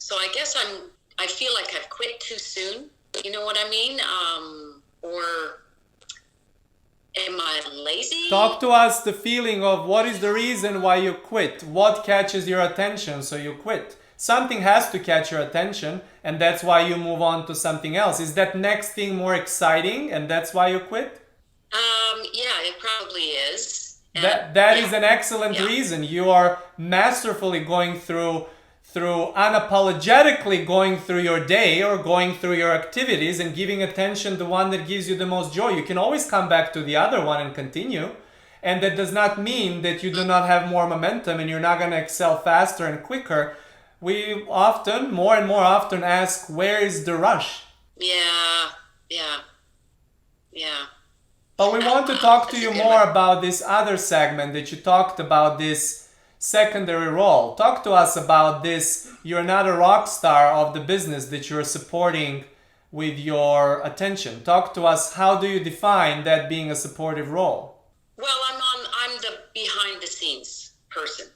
So I guess I feel like I've quit too soon. You know what I mean? Or am I lazy? Talk to us the feeling of what is the reason why you quit. What catches your attention so you quit? Something has to catch your attention, and that's why you move on to something else. Is that next thing more exciting, and that's why you quit? Yeah, it probably is. And That yeah, is an excellent yeah. reason. You are masterfully going through unapologetically going through your day or going through your activities and giving attention to one that gives you the most joy. You can always come back to the other one and continue. And that does not mean that you do not have more momentum and you're not going to excel faster and quicker. We often, more and more often, ask, where is the rush? Yeah, yeah, yeah. But we want to talk to That's a you good one. more about this other segment that you talked about, this secondary role. Talk to us about this. You're not a rock star of the business that you're supporting with your attention. Talk to us. How do you define that being a supportive role? Well, I'm the behind the scenes person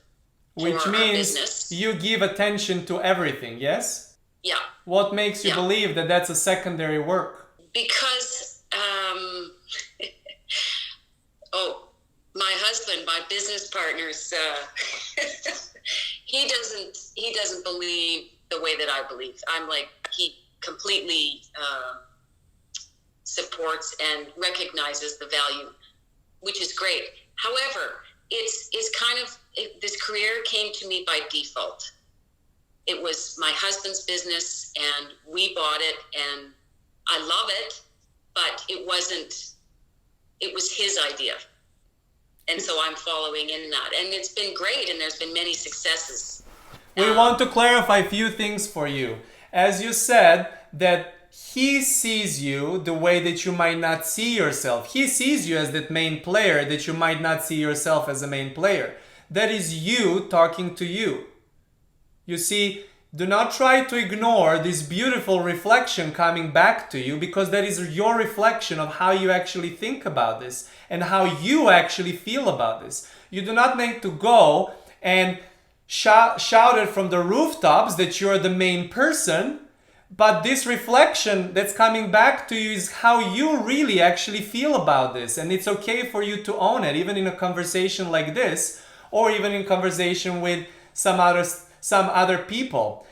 for Which our means business. you give attention to everything, yes? Yeah, What makes you yeah. believe that that's a secondary work? Because oh, my husband, my business partner's he doesn't believe the way that I believe. I'm like, he completely supports and recognizes the value, which is great. However, it's kind of this career came to me by default. It was my husband's business, and we bought it, and I love it, but it wasn't. It was his idea, and so I'm following in that, and it's been great, and there's been many successes. We want to clarify a few things for you. As you said, that he sees you the way that you might not see yourself. He sees you as that main player that you might not see yourself as a main player. That is you talking to you. You see, do not try to ignore this beautiful reflection coming back to you, because that is your reflection of how you actually think about this and how you actually feel about this. You do not need to go and shout it from the rooftops that you're the main person, but this reflection that's coming back to you is how you really actually feel about this. And it's okay for you to own it, even in a conversation like this, or even in conversation with some other people.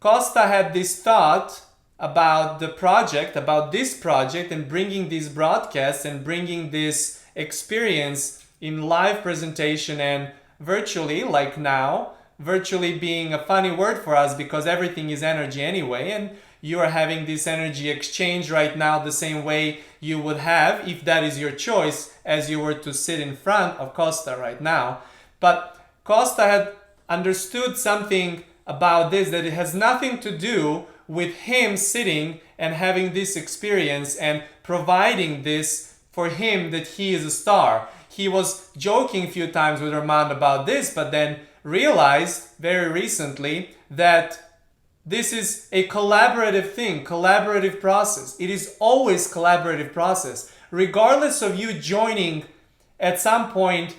Kosta had this thought about the project, about this project, and bringing these broadcasts and bringing this experience in live presentation and virtually, like now. Virtually being a funny word for us because everything is energy anyway, and you are having this energy exchange right now the same way you would have, if that is your choice, as you were to sit in front of Kosta right now. But Kosta had understood something about this, that it has nothing to do with him sitting and having this experience and providing this for him, that he is a star. He was joking a few times with Armand about this, but then realized very recently that this is a collaborative thing, collaborative process. It is always collaborative process, regardless of you joining at some point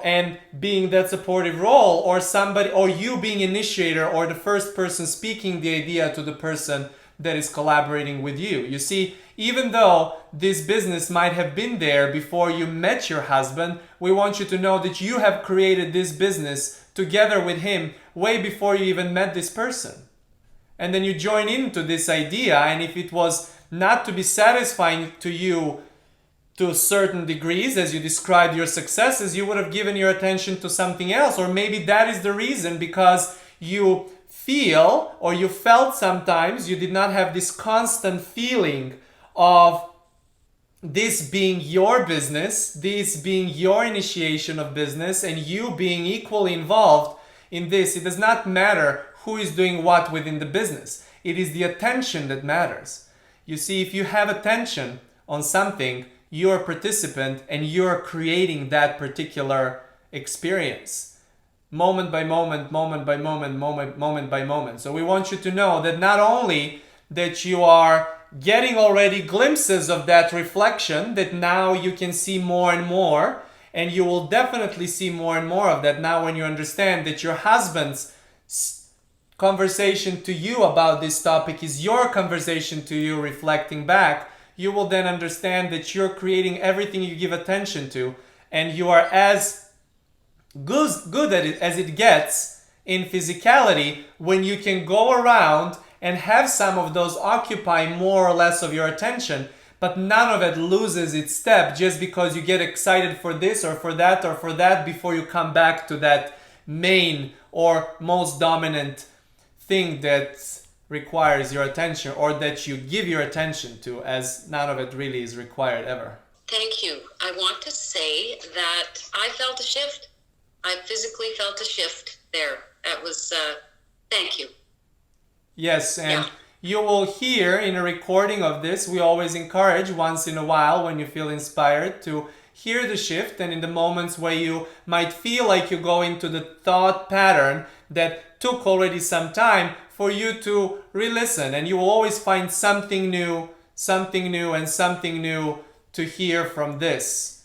and being that supportive role, or somebody, or you being initiator or the first person speaking the idea to the person that is collaborating with you. You see, even though this business might have been there before you met your husband, we want you to know that you have created this business together with him way before you even met this person. And then you join into this idea, and if it was not to be satisfying to you to certain degrees, as you described your successes, you would have given your attention to something else. Or maybe that is the reason, because you feel, or you felt sometimes, you did not have this constant feeling of this being your business, this being your initiation of business, and you being equally involved in this. It does not matter who is doing what within the business. It is the attention that matters. You see, if you have attention on something, you're a participant and you're creating that particular experience. Moment by moment, moment by moment, moment by moment. So we want you to know that not only that you are getting already glimpses of that reflection, that now you can see more and more, and you will definitely see more and more of that now when you understand that your husband's conversation to you about this topic is your conversation to you reflecting back, you will then understand that you're creating everything you give attention to, and you are as good at it as it gets in physicality when you can go around and have some of those occupy more or less of your attention, but none of it loses its step just because you get excited for this or for that before you come back to that main or most dominant thing that requires your attention or that you give your attention to, as none of it really is required ever. Thank you. I want to say that I felt a shift. I physically felt a shift there. That was, thank you. Yes, and you will hear in a recording of this, we always encourage once in a while when you feel inspired to hear the shift, and in the moments where you might feel like you go into the thought pattern that took already some time for you to re-listen, and you will always find something new to hear from this.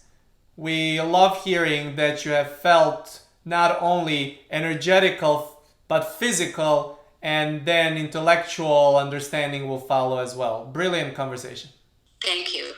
We love hearing that you have felt not only energetical but physical, and then intellectual understanding will follow as well. Brilliant conversation. Thank you.